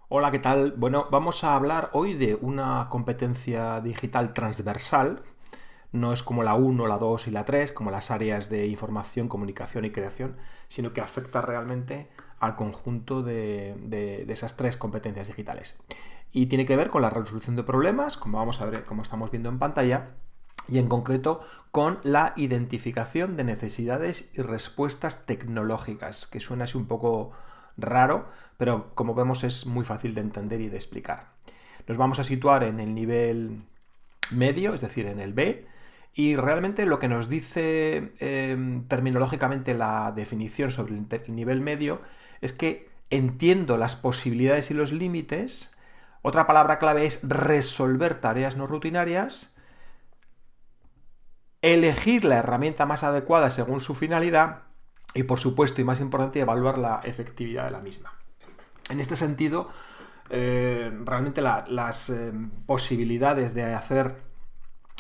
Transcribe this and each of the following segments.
Hola, ¿qué tal? Bueno, vamos a hablar hoy de una competencia digital transversal. No es como la uno, la 2 y la 3, como las áreas de información, comunicación y creación, sino que afecta realmente al conjunto de esas tres competencias digitales. Y tiene que ver con la resolución de problemas, como vamos a ver, como estamos viendo en pantalla, y en concreto con la identificación de necesidades y respuestas tecnológicas, que suena así un poco raro, pero como vemos es muy fácil de entender y de explicar. Nos vamos a situar en el nivel medio, es decir, en el B, y realmente lo que nos dice terminológicamente la definición sobre el nivel medio es que entiendo las posibilidades y los límites. Otra palabra clave es resolver tareas no rutinarias, elegir la herramienta más adecuada según su finalidad y, por supuesto, y más importante, evaluar la efectividad de la misma. En este sentido, realmente las posibilidades de hacer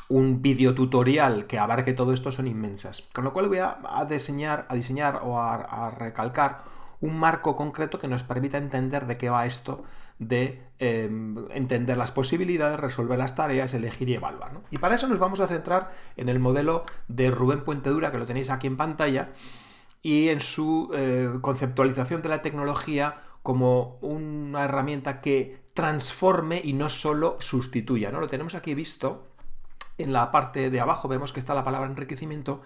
un videotutorial que abarque todo esto son inmensas. Con lo cual voy a diseñar o a recalcar un marco concreto que nos permita entender de qué va esto de entender las posibilidades, resolver las tareas, elegir y evaluar, ¿no? Y para eso nos vamos a centrar en el modelo de Rubén Puentedura, que lo tenéis aquí en pantalla, y en su conceptualización de la tecnología como una herramienta que transforme y no solo sustituya, ¿no? Lo tenemos aquí visto en la parte de abajo, vemos que está la palabra enriquecimiento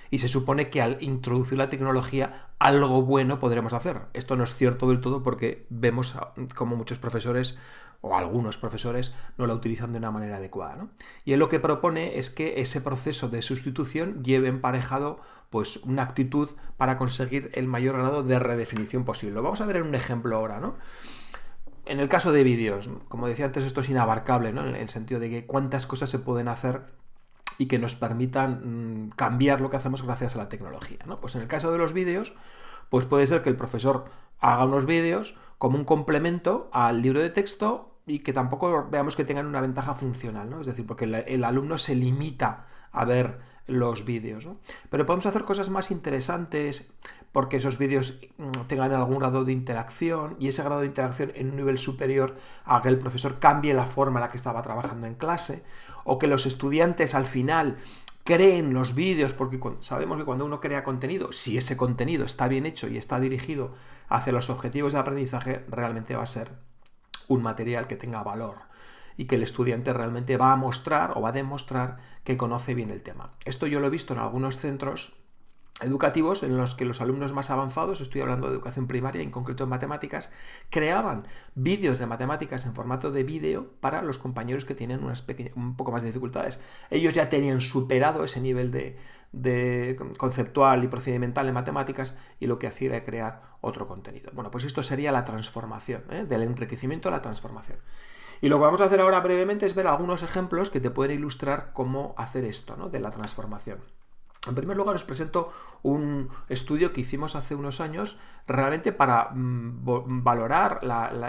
y se supone que al introducir la tecnología algo bueno podremos hacer. Esto no es cierto del todo porque vemos como muchos profesores o algunos profesores no la utilizan de una manera adecuada, ¿no? Y él lo que propone es que ese proceso de sustitución lleve emparejado pues una actitud para conseguir el mayor grado de redefinición posible. Lo vamos a ver en un ejemplo ahora, ¿no? En el caso de vídeos, como decía antes, esto es inabarcable, ¿no? En el sentido de que cuántas cosas se pueden hacer y que nos permitan cambiar lo que hacemos gracias a la tecnología, ¿no? Pues en el caso de los vídeos, pues puede ser que el profesor haga unos vídeos como un complemento al libro de texto y que tampoco veamos que tengan una ventaja funcional, ¿no? Es decir, porque el alumno se limita a ver los vídeos, ¿no? Pero podemos hacer cosas más interesantes porque esos vídeos tengan algún grado de interacción y ese grado de interacción en un nivel superior a que el profesor cambie la forma en la que estaba trabajando en clase, o que los estudiantes al final creen los vídeos, porque sabemos que cuando uno crea contenido, si ese contenido está bien hecho y está dirigido hacia los objetivos de aprendizaje, realmente va a ser un material que tenga valor y que el estudiante realmente va a mostrar o va a demostrar que conoce bien el tema. Esto yo lo he visto en algunos centros educativos en los que los alumnos más avanzados, estoy hablando de educación primaria, en concreto en matemáticas, creaban vídeos de matemáticas en formato de vídeo para los compañeros que tienen un poco más de dificultades. Ellos ya tenían superado ese nivel de conceptual y procedimental en matemáticas y lo que hacía era crear otro contenido. Bueno, pues esto sería la transformación, del enriquecimiento a la transformación. Y lo que vamos a hacer ahora brevemente es ver algunos ejemplos que te pueden ilustrar cómo hacer esto, ¿no?, de la transformación. En primer lugar, os presento un estudio que hicimos hace unos años realmente para valorar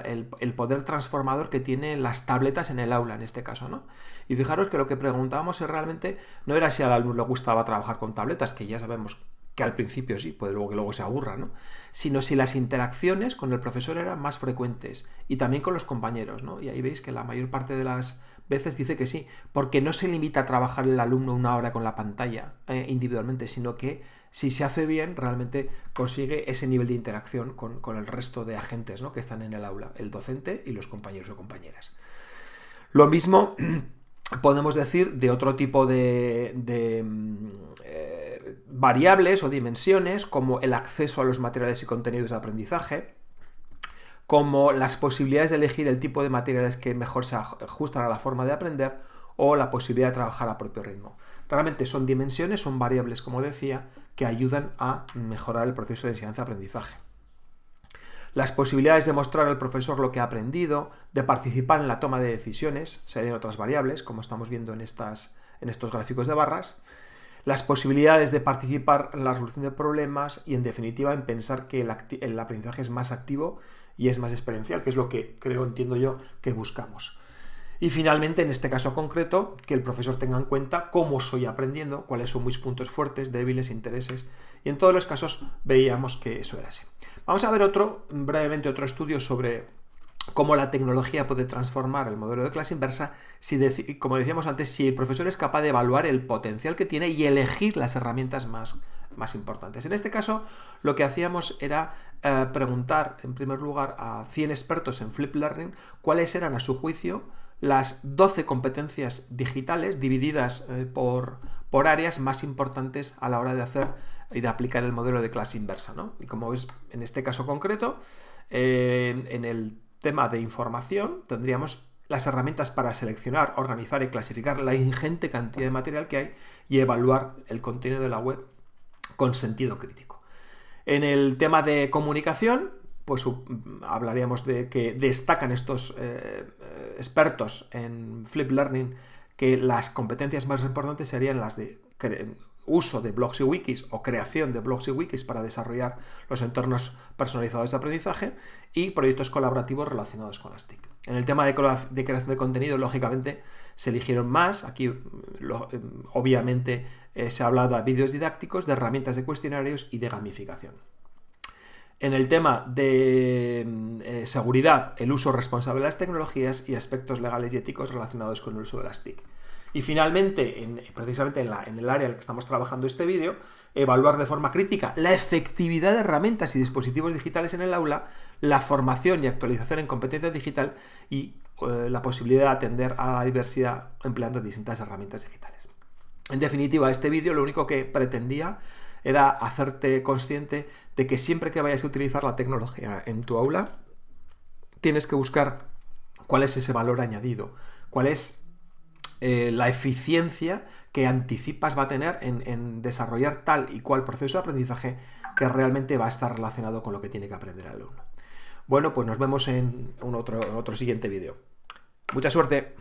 el poder transformador que tienen las tabletas en el aula, en este caso, ¿no? Y fijaros que lo que preguntábamos es realmente, no era si al alumno le gustaba trabajar con tabletas, que ya sabemos que al principio sí, puede luego que luego se aburra, ¿no? Sino si las interacciones con el profesor eran más frecuentes y también con los compañeros, ¿no? Y ahí veis que la mayor parte de las veces dice que sí, porque no se limita a trabajar el alumno una hora con la pantalla individualmente, sino que si se hace bien, realmente consigue ese nivel de interacción con el resto de agentes, ¿no?, que están en el aula, el docente y los compañeros o compañeras. Lo mismo podemos decir de otro tipo de variables o dimensiones, como el acceso a los materiales y contenidos de aprendizaje, como las posibilidades de elegir el tipo de materiales que mejor se ajustan a la forma de aprender o la posibilidad de trabajar a propio ritmo. Realmente son dimensiones, son variables, como decía, que ayudan a mejorar el proceso de enseñanza-aprendizaje. Las posibilidades de mostrar al profesor lo que ha aprendido, de participar en la toma de decisiones, serían otras variables, como estamos viendo en estos gráficos de barras. Las posibilidades de participar en la resolución de problemas y, en definitiva, en pensar que el aprendizaje es más activo y es más experiencial, que es lo que entiendo yo, que buscamos. Y finalmente, en este caso concreto, que el profesor tenga en cuenta cómo estoy aprendiendo, cuáles son mis puntos fuertes, débiles, intereses, y en todos los casos veíamos que eso era así. Vamos a ver brevemente otro estudio sobre cómo la tecnología puede transformar el modelo de clase inversa, como decíamos antes, si el profesor es capaz de evaluar el potencial que tiene y elegir las herramientas más importantes. En este caso, lo que hacíamos era preguntar, en primer lugar, a 100 expertos en Flip Learning cuáles eran, a su juicio, las 12 competencias digitales divididas por áreas más importantes a la hora de hacer y de aplicar el modelo de clase inversa, ¿no? Y como veis, en este caso concreto, en el tema de información tendríamos las herramientas para seleccionar, organizar y clasificar la ingente cantidad de material que hay y evaluar el contenido de la web con sentido crítico. En el tema de comunicación, pues hablaríamos de que destacan estos expertos en Flip Learning que las competencias más importantes serían las de uso de blogs y wikis o creación de blogs y wikis para desarrollar los entornos personalizados de aprendizaje y proyectos colaborativos relacionados con las TIC. En el tema de creación de contenido, lógicamente, se eligieron más. Aquí, obviamente, se ha hablado de vídeos didácticos, de herramientas de cuestionarios y de gamificación. En el tema de seguridad, el uso responsable de las tecnologías y aspectos legales y éticos relacionados con el uso de las TIC. Y finalmente, precisamente en el área en la que estamos trabajando este vídeo, evaluar de forma crítica la efectividad de herramientas y dispositivos digitales en el aula, la formación y actualización en competencia digital y la posibilidad de atender a la diversidad empleando distintas herramientas digitales. En definitiva, este vídeo lo único que pretendía era hacerte consciente de que siempre que vayas a utilizar la tecnología en tu aula, tienes que buscar cuál es ese valor añadido, cuál es la eficiencia que anticipas va a tener en desarrollar tal y cual proceso de aprendizaje que realmente va a estar relacionado con lo que tiene que aprender el alumno. Bueno, pues nos vemos en otro siguiente vídeo. Mucha suerte.